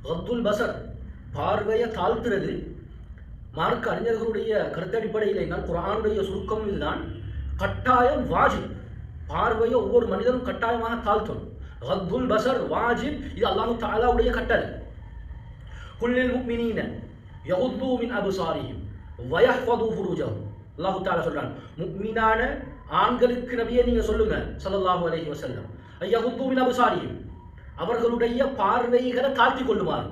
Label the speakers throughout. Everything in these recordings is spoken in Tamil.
Speaker 1: கத்துல் பசர் பார்வையை தாழ்த்துறது மார்க்க அறிஞர்களுடைய கருத்தடிப்படையில் என்றால் குர்ஆனுடைய சுருக்கம் இதுதான். கட்டாயம் வாஜிப், பார்வையை ஒவ்வொரு மனிதனும் கட்டாயமாக தாழ்த்தணும். கத்துல் பசர் வாஜிப், இது அல்லாஹ் தஆலாவுடைய கட்டளை. குல்லில் முஃமினீன யகுது மின் அப்சாரிஹிம் வயஹ்ஃபது ஃபுரூஜஹும். அல்லாஹ் தஆலா சொல்றான், முஃமினான ஆண்களுக்கு நபியே நீங்க சொல்லுங்க ஸல்லல்லாஹு அலைஹி வஸல்லம், யகுது மின் அப்சாரிஹிம், அவர்களுடைய பார்வைகளை தாழ்த்திக் கொள்ளுமாறு,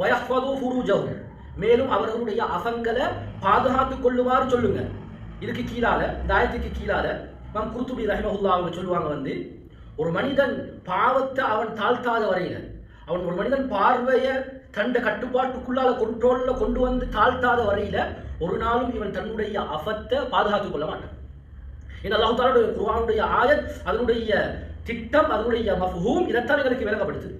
Speaker 1: வயஹ்ஃபது ஃபுரூஜஹும், மேலும் அவர்களுடைய அகங்களை பாதுகாத்துக் கொள்ளுமாறு சொல்லுங்க. இதுக்கு கீழால, இந்த ஆயத்துக்கு கீழால இமாம் குர்துபி ரஹிமஹுல்லாஹ் அவங்க சொல்லுவாங்க ஒரு மனிதன் பாவத்தை அவன் தாழ்த்தாத வரையில, அவன் ஒரு மனிதன் பார்வையை தண்ட கட்டுப்பாட்டுக்குள்ளால கண்ட்ரோல்ல கொண்டு வந்து தாழ்த்தாத வரையில ஒரு நாளும் இவன் தன்னுடைய அஃபத்தை பாதுகாத்துக் கொள்ள மாட்டான். ஏன்னா அல்லாஹ் தஆலாவுடைய குர்ஆனுடைய ஆயத், அதனுடைய திட்டம், அதனுடைய மஃஹூம் இதைத்தான் எங்களுக்கு விளக்கப்படுத்துது.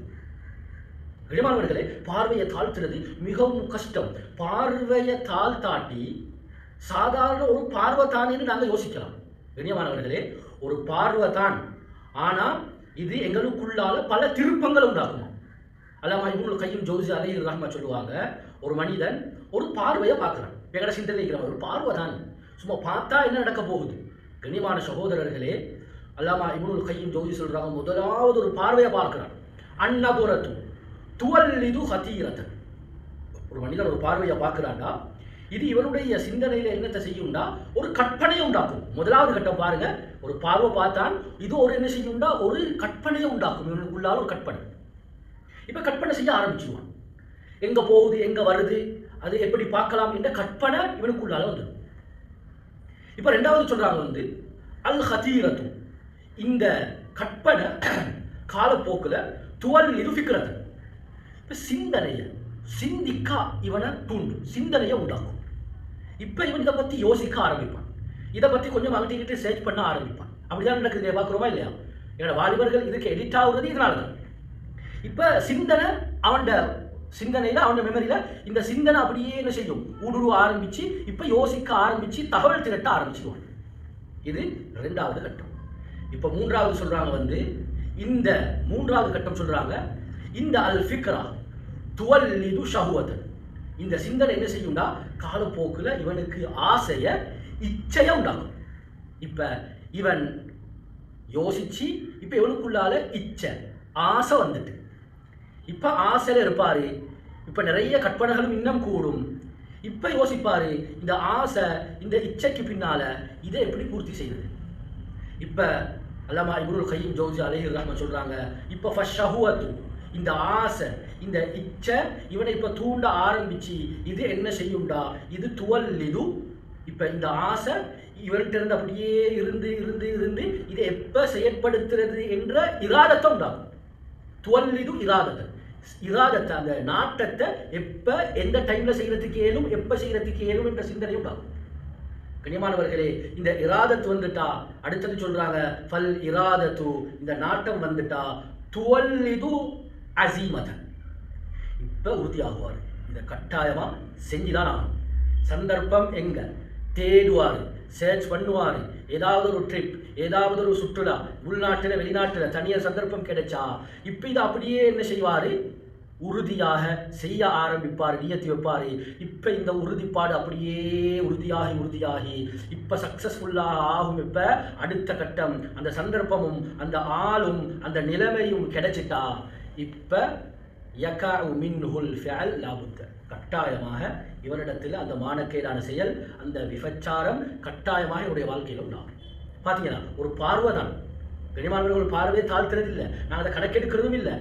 Speaker 1: கண்ணியமானவர்களே, பார்வையை தாழ்த்துறது மிகவும் கஷ்டம். பார்வையை தாழ்த்தாட்டி சாதாரண ஒரு பார்வை தானேன்னு நாங்கள் யோசிக்கலாம். கண்ணியமானவர்களே, ஒரு பார்வை தான், ஆனால் இது எங்களுக்குள்ளால பல திருப்பங்கள் உண்டாகுமா. அல்லாமா இப்னுல் கய்யிம் ஜௌஸி அலைஹி ரஹ்மத்துல்லாஹி சொல்லுவாங்க, ஒரு மனிதன் ஒரு பார்வையை பார்க்குறான், எங்கட சிந்தனை இருக்கிற ஒரு பார்வை தான், சும்மா பார்த்தா என்ன நடக்க போகுது. கண்ணியமான சகோதரர்களே, அல்லாமா இப்னுல் கய்யிம் ஜௌஸி சொல்றாங்க, முதலாவது ஒரு பார்வையை பார்க்கிறான். அன்னதுரத்து துவல்லிது ஹதீரத்தன். ஒரு மனிதன் ஒரு பார்வையை பார்க்கிறான்டா, இது இவனுடைய சிந்தனையில என்னத்தை செய்யும்டா, ஒரு கற்பனையை உண்டாக்கும். முதலாவது கட்டம் பாருங்க, ஒரு பார்வை பார்த்தான், இது ஒரு என்ன செய்யும்டா, ஒரு கற்பனையை உண்டாக்கும். இவனுக்குள்ளால ஒரு கற்பனை. இப்ப கற்பனை செய்ய ஆரம்பிச்சுவான், எங்க போகுது, எங்க வருது, அது எப்படி பார்க்கலாம் என்ற கற்பனை இவனுக்குள்ளால வந்துடும். இப்ப ரெண்டாவது சொல்றாங்க அல் ஹதீரத்து, இந்த கற்பனை காலப்போக்கில் துவல்லிது ஃபிக்ரத்தன், சிந்தனையை சிந்திக்க இவனை தூண்டும், சிந்தனையை உண்டாக்கும். இப்ப இவன் இதை பத்தி யோசிக்க ஆரம்பிப்பான், இதை பத்தி கொஞ்சம் அகட்டிக்கிட்டு சர்ச் பண்ண ஆரம்பிப்பான். அப்படிதான் நடக்குது, பார்க்குறோமா இல்லையா? என்னோட வாலிபர்கள் இதுக்கு எடிட் ஆகுறது இதனால தான். இப்ப சிந்தனை அவன் சிந்தனையில, அவன் மெமரியில இந்த சிந்தனை அப்படியே என்ன செய்யும், ஊடுருவ ஆரம்பிச்சு இப்ப யோசிக்க ஆரம்பிச்சு தகவல் திரட்ட ஆரம்பிச்சிடுவான். இது ரெண்டாவது கட்டம். இப்ப மூன்றாவது சொல்றாங்க இந்த மூன்றாவது கட்டம் சொல்றாங்க, இந்த அல் ஃபிக்ரா துவல்லிது ஷஹுவத்தன், இந்த சிந்தனை என்ன செய்யும்டா, காலப்போக்கில் இவனுக்கு ஆசைய இச்சையை உண்டாக்கும். இப்ப இவன் யோசிச்சு இப்ப இவனுக்குள்ளால இச்சை ஆசை வந்துட்டு, இப்ப ஆசையில இருப்பாரு. இப்ப நிறைய கற்பனைகளும் இன்னும் கூடும். இப்ப யோசிப்பாரு, இந்த ஆசை, இந்த இச்சைக்கு பின்னால இதை எப்படி பூர்த்தி செய்யுது. இப்ப அல்லாமா இப்னுல் கய்யிம் ஜௌஸி அலைஹி ரஹ்மத்துல்லாஹி சொல்றாங்க, இப்ப ஃபஷஹுவத்து, இந்த ஆசை, இந்த இச்சை இவனை இப்ப தூண்ட ஆரம்பிச்சு இது என்ன செய்யும்டா, இது துவல்லிது. இப்ப இந்த ஆசை இவர்கிட்ட இருந்து அப்படியே இருந்து இருந்து இருந்து இதை எப்ப செயற்படுத்துறது என்ற இராதத்தை உண்டாகும். துவல்லிது இராதத்தை, இராதத்தை அந்த நாட்டத்தை எப்ப எந்த டைம்ல செய்யறதுக்கு ஏலும், எப்ப செய்யறதுக்கு ஏலும் என்ற சிந்தனை உண்டாகும். கண்ணியமானவர்களே, இந்த இராதத்து வந்துட்டா அடுத்தது சொல்றாங்க ஃபல் இராதத்து, இந்த நாட்டம் வந்துட்டா துவல்லிது அசீமதன், இப்ப உறுதியாகுவார், இதை கட்டாயமா செஞ்சுதான் ஆகணும். சந்தர்ப்பம் எங்க தேடுவாரு, சர்ச் பண்ணுவாரு, ஏதாவது ஒரு ட்ரிப், ஏதாவது ஒரு சுற்றுலா, உள்நாட்டில் வெளிநாட்டில் தனியார் சந்தர்ப்பம் கிடைச்சா இப்ப இதை அப்படியே என்ன செய்வாரு, உறுதியாக செய்ய ஆரம்பிப்பார், நியத்தி வைப்பாரு. இப்ப இந்த உறுதிப்பாடு அப்படியே உறுதியாகி உறுதியாகி இப்ப சக்சஸ்ஃபுல்லாக ஆகும். இப்ப அடுத்த கட்டம், அந்த சந்தர்ப்பமும் அந்த ஆளும் அந்த நிலைமையும் கிடைச்சிட்டா இப்ப யகஉ மின்ஹுல் ஃபிஅல் லாபுத்த, கட்டாயமாக இவரிடத்தில் அந்த மானக்கேடான செயல், அந்த விபச்சாரம் கட்டாயமாக இவருடைய வாழ்க்கையில் உண்டாகும். பார்த்தீங்கன்னா ஒரு பார்வை தான். கனிமானவர்கள் பார்வையை தாழ்த்துறது இல்லை, நான் அதை கணக்கெடுக்கிறதும் இல்லை.